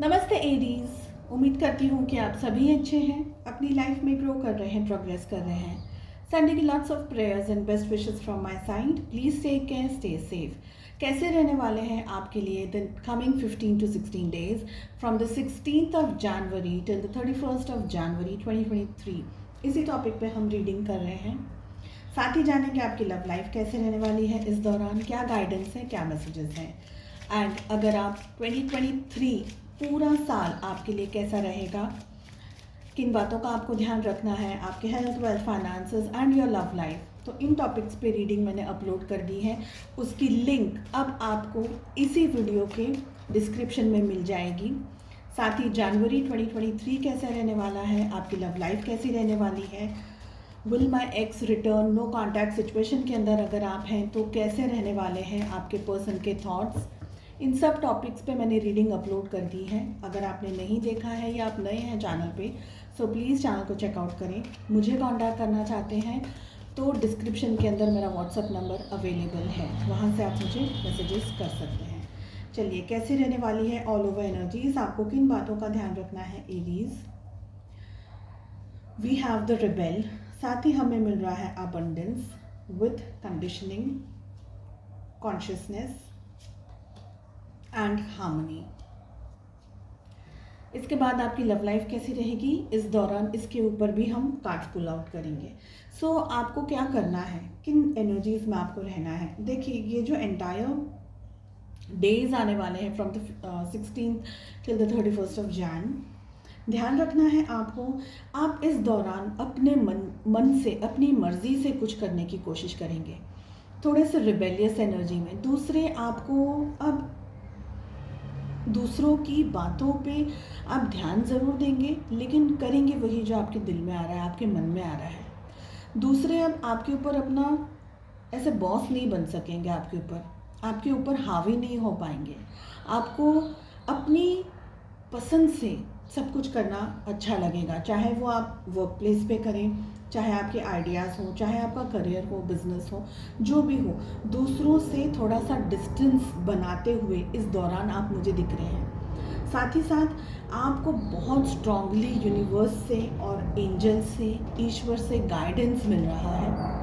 नमस्ते एरीज। उम्मीद करती हूँ कि आप सभी अच्छे हैं, अपनी लाइफ में ग्रो कर रहे हैं, प्रोग्रेस कर रहे हैं। संडे की lots of prayers and best wishes from my side. Please take care, stay safe. कैसे रहने वाले हैं आपके लिए the coming 15 to 16 days from the 16th of January till the 31st of January 2023। इसी टॉपिक पे हम रीडिंग कर रहे हैं। साथ ही जानेंगे आपकी लव लाइफ कैसे रहने वाली है इस दौरान, क्या गाइडेंस है, क्या मैसेजेस हैं। एंड अगर आप 2023 पूरा साल आपके लिए कैसा रहेगा, किन बातों का आपको ध्यान रखना है, आपके health, wealth, finances and your love life, तो इन टॉपिक्स पे रीडिंग मैंने अपलोड कर दी है। उसकी लिंक अब आपको इसी वीडियो के डिस्क्रिप्शन में मिल जाएगी। साथ ही जनवरी 2023 कैसे रहने वाला है, आपकी लव लाइफ कैसी रहने वाली है, will my ex return, no contact situation के अंदर अगर आप हैं तो कैसे रहने वाले हैं आपके पर्सन के थॉट्स, इन सब टॉपिक्स पे मैंने रीडिंग अपलोड कर दी है। अगर आपने नहीं देखा है या आप नए हैं चैनल पे, सो प्लीज़ चैनल को चेकआउट करें। मुझे कांटेक्ट करना चाहते हैं तो डिस्क्रिप्शन के अंदर मेरा व्हाट्सअप नंबर अवेलेबल है, वहाँ से आप मुझे मैसेजेस कर सकते हैं। चलिए, कैसी रहने वाली है ऑल ओवर एनर्जीज, आपको किन बातों का ध्यान रखना है Aries. We have the rebel, साथ ही हमें मिल रहा है abundance with conditioning, consciousness and harmony. इसके बाद आपकी लव लाइफ कैसी रहेगी इस दौरान, इसके ऊपर भी हम कार्ड्स पुल आउट करेंगे। सो आपको क्या करना है, किन एनर्जीज में आपको रहना है। देखिए, ये जो एंटायर डेज आने वाले हैं from the 16th till the 31st of Jan, ध्यान रखना है आपको। आप इस दौरान अपने मन से, अपनी मर्जी से कुछ करने की कोशिश करेंगे, थोड़े से रिबेलियस एनर्जी में। दूसरे आपको अब दूसरों की बातों पे आप ध्यान ज़रूर देंगे, लेकिन करेंगे वही जो आपके दिल में आ रहा है, आपके मन में आ रहा है। दूसरे अब आपके ऊपर अपना ऐसे बॉस नहीं बन सकेंगे, आपके ऊपर हावी नहीं हो पाएंगे। आपको अपनी पसंद से सब कुछ करना अच्छा लगेगा, चाहे वो आप वर्क प्लेस पे करें, चाहे आपके आइडियाज़ हो, चाहे आपका करियर हो, बिजनेस हो, जो भी हो। दूसरों से थोड़ा सा डिस्टेंस बनाते हुए इस दौरान आप मुझे दिख रहे हैं। साथ ही साथ आपको बहुत स्ट्रांगली यूनिवर्स से और एंजल से, ईश्वर से गाइडेंस मिल रहा है।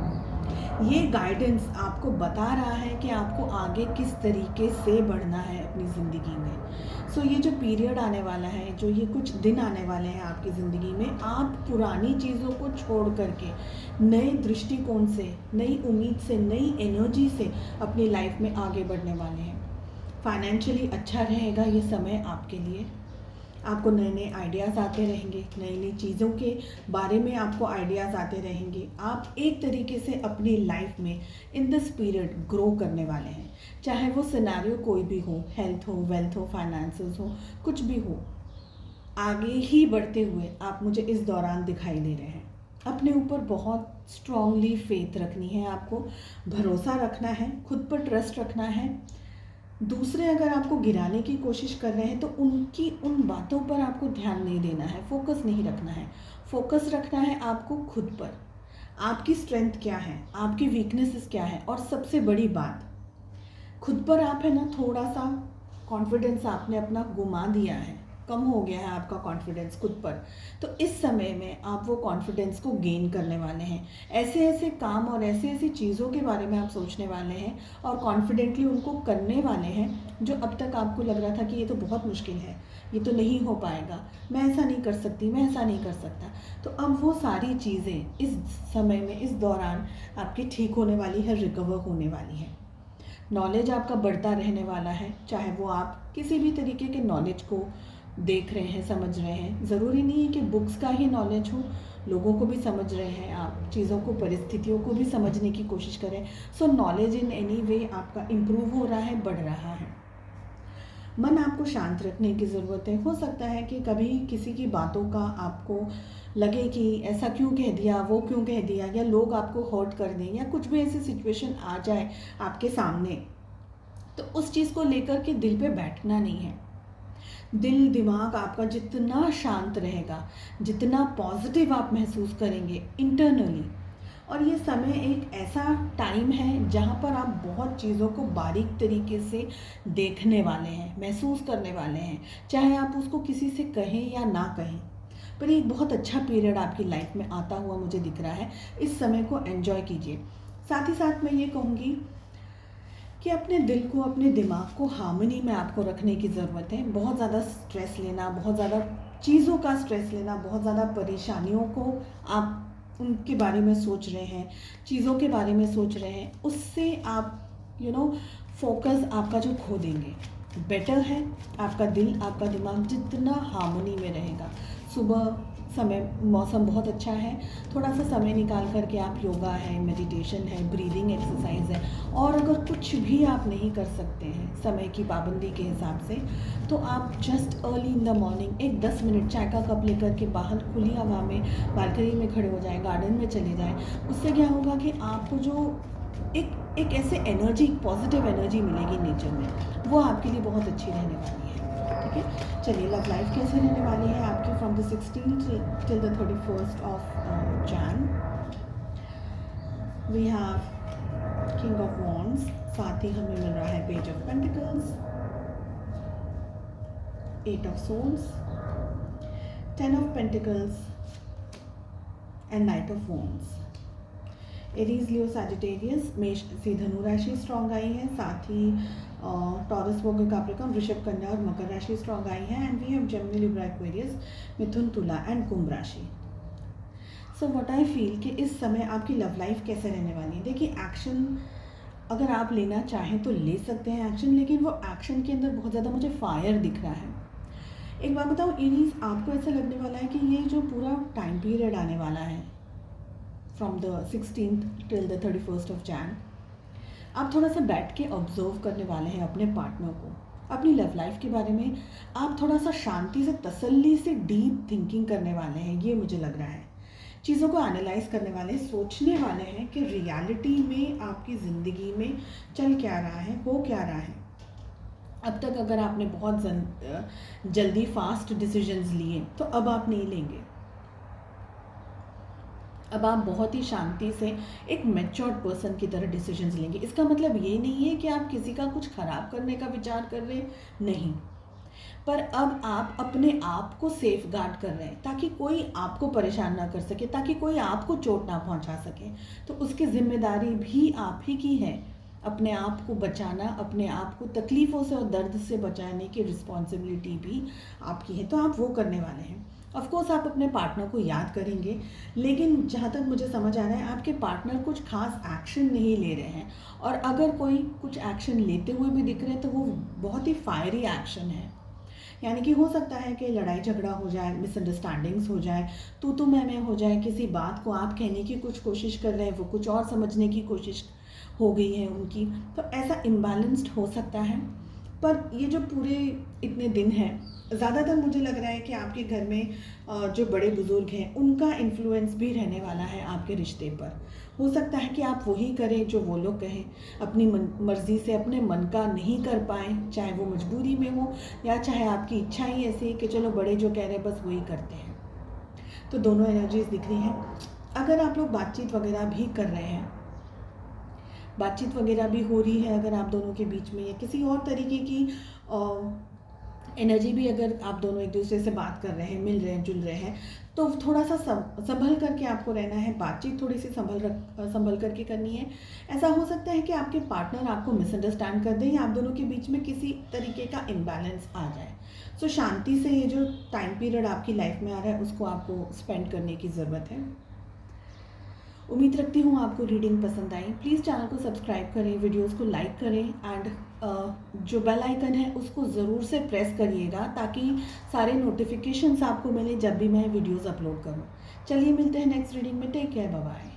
ये गाइडेंस आपको बता रहा है कि आपको आगे किस तरीके से बढ़ना है अपनी ज़िंदगी में। सो ये जो पीरियड आने वाला है, जो ये कुछ दिन आने वाले हैं आपकी ज़िंदगी में, आप पुरानी चीज़ों को छोड़ करके नए दृष्टिकोण से, नई उम्मीद से, नई एनर्जी से अपनी लाइफ में आगे बढ़ने वाले हैं। फाइनेंशियली अच्छा रहेगा ये समय आपके लिए। आपको नए नए आइडियाज़ आते रहेंगे, नई नई चीज़ों के बारे में आपको आइडियाज़ आते रहेंगे। आप एक तरीके से अपनी लाइफ में इन दिस पीरियड ग्रो करने वाले हैं, चाहे वो सिनेरियो कोई भी हो, हेल्थ हो, वेल्थ हो, फाइनेंसेस हो, कुछ भी हो। आगे ही बढ़ते हुए आप मुझे इस दौरान दिखाई दे रहे हैं। अपने ऊपर बहुत स्ट्रांगली फेथ रखनी है, आपको भरोसा रखना है, खुद पर ट्रस्ट रखना है। दूसरे अगर आपको गिराने की कोशिश कर रहे हैं तो उनकी उन बातों पर आपको ध्यान नहीं देना है, फोकस नहीं रखना है। फोकस रखना है आपको खुद पर, आपकी स्ट्रेंथ क्या है, आपकी वीकनेसेस क्या है। और सबसे बड़ी बात, खुद पर आप है ना, थोड़ा सा कॉन्फिडेंस आपने अपना गुमा दिया है, कम हो गया है आपका कॉन्फिडेंस खुद पर। तो इस समय में आप वो कॉन्फिडेंस को गेन करने वाले हैं। ऐसे ऐसे काम और ऐसी ऐसी चीज़ों के बारे में आप सोचने वाले हैं और कॉन्फिडेंटली उनको करने वाले हैं, जो अब तक आपको लग रहा था कि ये तो बहुत मुश्किल है, ये तो नहीं हो पाएगा, मैं ऐसा नहीं कर सकती, मैं ऐसा नहीं कर सकता। तो अब वो सारी चीज़ें इस समय में, इस दौरान आपकी ठीक होने वाली है, रिकवर होने वाली है। नॉलेज आपका बढ़ता रहने वाला है, चाहे वो आप किसी भी तरीके के नॉलेज को देख रहे हैं, समझ रहे हैं। ज़रूरी नहीं है कि बुक्स का ही नॉलेज हो, लोगों को भी समझ रहे हैं आप, चीज़ों को, परिस्थितियों को भी समझने की कोशिश करें। सो नॉलेज इन एनी वे आपका इम्प्रूव हो रहा है, बढ़ रहा है। मन आपको शांत रखने की ज़रूरत है। हो सकता है कि कभी किसी की बातों का आपको लगे कि ऐसा क्यों कह दिया, वो क्यों कह दिया, या लोग आपको हर्ट कर दें, या कुछ भी ऐसी सिचुएशन आ जाए आपके सामने, तो उस चीज़ को लेकर के दिल पे बैठना नहीं है। दिल दिमाग आपका जितना शांत रहेगा, जितना पॉजिटिव आप महसूस करेंगे इंटरनली, और ये समय एक ऐसा टाइम है जहाँ पर आप बहुत चीज़ों को बारीक तरीके से देखने वाले हैं, महसूस करने वाले हैं, चाहे आप उसको किसी से कहें या ना कहें। पर एक बहुत अच्छा पीरियड आपकी लाइफ में आता हुआ मुझे दिख रहा है। इस समय को एंजॉय कीजिए। साथ ही साथ मैं ये कहूँगी कि अपने दिल को, अपने दिमाग को हार्मनी में आपको रखने की ज़रूरत है। बहुत ज़्यादा स्ट्रेस लेना, बहुत ज़्यादा चीज़ों का स्ट्रेस लेना, बहुत ज़्यादा परेशानियों को आप उनके बारे में सोच रहे हैं, चीज़ों के बारे में सोच रहे हैं, उससे आप फोकस आपका जो खो देंगे। बेटर है आपका दिल, आपका दिमाग जितना हार्मनी में रहेगा। सुबह समय, मौसम बहुत अच्छा है, थोड़ा सा समय निकाल करके आप योगा है, मेडिटेशन है, ब्रीदिंग एक्सरसाइज है, और अगर कुछ भी आप नहीं कर सकते हैं समय की पाबंदी के हिसाब से, तो आप just early in the morning एक 10 मिनट चाय का कप लेकर के बाहर खुली हवा में बालकनी में खड़े हो जाएं, गार्डन में चले जाएं। उससे क्या होगा कि आपको जो एक ऐसे एनर्जी, पॉजिटिव एनर्जी मिलेगी नेचर में, वो आपके लिए बहुत अच्छी रहने वाली है। ठीक है, चलिए लव लाइफ कैसे रहने वाली है आपकी from the 16th till the 31st of Jan। We have king of wands, साथ ही हमें मिल रहा है page of pentacles, 8 of swords, 10 of pentacles and knight of wands. Aries, Leo, Sagittarius, मेष से धनु राशि स्ट्रॉन्ग आई है, साथ ही टॉरस, वर्गो, कैप्रिकॉर्न, वृषभ, कन्या और मकर राशि स्ट्रॉन्ग आई है। And we have Gemini, Libra, Aquarius, मिथुन, तुला एंड कुंभ राशि। सो व्हाट आई फील कि इस समय आपकी लव लाइफ कैसे रहने वाली है। देखिए, एक्शन अगर आप लेना चाहें तो ले सकते हैं एक्शन, लेकिन वो एक्शन के अंदर बहुत ज़्यादा मुझे फायर दिख रहा है। एक बात बताऊँ एरीज, आपको ऐसा लगने वाला है कि ये जो पूरा टाइम पीरियड आने वाला है from the 16th till the 31st of Jan, आप थोड़ा सा बैठ के ऑब्जर्व करने वाले हैं अपने पार्टनर को, अपनी लव लाइफ के बारे में आप थोड़ा सा शांति से, तसल्ली से डीप थिंकिंग करने वाले हैं। ये मुझे लग रहा है, चीज़ों को एनालाइज करने वाले, सोचने वाले हैं कि रियलिटी में आपकी ज़िंदगी में चल क्या रहा है, हो क्या रहा है। अब तक अगर आपने बहुत जल्दी फास्ट डिसीजंस लिए तो अब आप नहीं लेंगे। अब आप बहुत ही शांति से एक मैच्योर्ड पर्सन की तरह डिसीजंस लेंगे। इसका मतलब ये नहीं है कि आप किसी का कुछ खराब करने का विचार कर रहे हैं, नहीं, पर अब आप अपने आप को सेफ गार्ड कर रहे हैं ताकि कोई आपको परेशान ना कर सके, ताकि कोई आपको चोट ना पहुंचा सके। तो उसकी जिम्मेदारी भी आप ही की है, अपने आप को बचाना, अपने आप को तकलीफ़ों से और दर्द से बचाने की रिस्पॉन्सिबिलिटी भी आपकी है। तो आप वो करने वाले हैं। ऑफ कोर्स आप अपने पार्टनर को याद करेंगे, लेकिन जहाँ तक मुझे समझ आ रहा है आपके पार्टनर कुछ खास एक्शन नहीं ले रहे हैं, और अगर कोई कुछ एक्शन लेते हुए भी दिख रहे हैं तो वो बहुत ही फायरी एक्शन है। यानी कि हो सकता है कि लड़ाई झगड़ा हो जाए, मिसअंडरस्टैंडिंग्स हो जाए, तू मैं हो जाए, किसी बात को आप कहने की कुछ कोशिश कर रहे हैं, वो कुछ और समझने की कोशिश हो गई है उनकी, तो ऐसा इम्बैलेंस्ड हो सकता है। पर ये जो पूरे इतने दिन हैं, ज़्यादातर मुझे लग रहा है कि आपके घर में जो बड़े बुज़ुर्ग हैं उनका इन्फ्लुएंस भी रहने वाला है आपके रिश्ते पर। हो सकता है कि आप वही करें जो वो लोग कहें, अपनी मर्ज़ी से अपने मन का नहीं कर पाएँ, चाहे वो मजबूरी में हो या चाहे आपकी इच्छा ही ऐसी कि चलो बड़े जो कह रहे हैं बस वही करते हैं। तो दोनों एनर्जीज दिख रही हैं। अगर आप लोग बातचीत वगैरह भी कर रहे हैं, बातचीत वगैरह भी हो रही है अगर आप दोनों के बीच में, या किसी और तरीके की एनर्जी भी अगर आप दोनों एक दूसरे से बात कर रहे हैं, मिल रहे हैं, जुल रहे हैं, तो थोड़ा सा संभल करके आपको रहना है। बातचीत थोड़ी सी संभल करके करनी है। ऐसा हो सकता है कि आपके पार्टनर आपको मिसअंडरस्टैंड कर दें या आप दोनों के बीच में किसी तरीके का इम्बैलेंस आ जाए। सो शांति से ये जो टाइम पीरियड आपकी लाइफ में आ रहा है उसको आपको स्पेंड करने की ज़रूरत है। उम्मीद रखती हूँ आपको रीडिंग पसंद आई। प्लीज़ चैनल को सब्सक्राइब करें, वीडियोस को लाइक करें, एंड जो बेल आइकन है उसको ज़रूर से प्रेस करिएगा ताकि सारे नोटिफिकेशंस आपको मिले जब भी मैं वीडियोस अपलोड करूँ। चलिए मिलते हैं नेक्स्ट रीडिंग में। Take care, bye bye.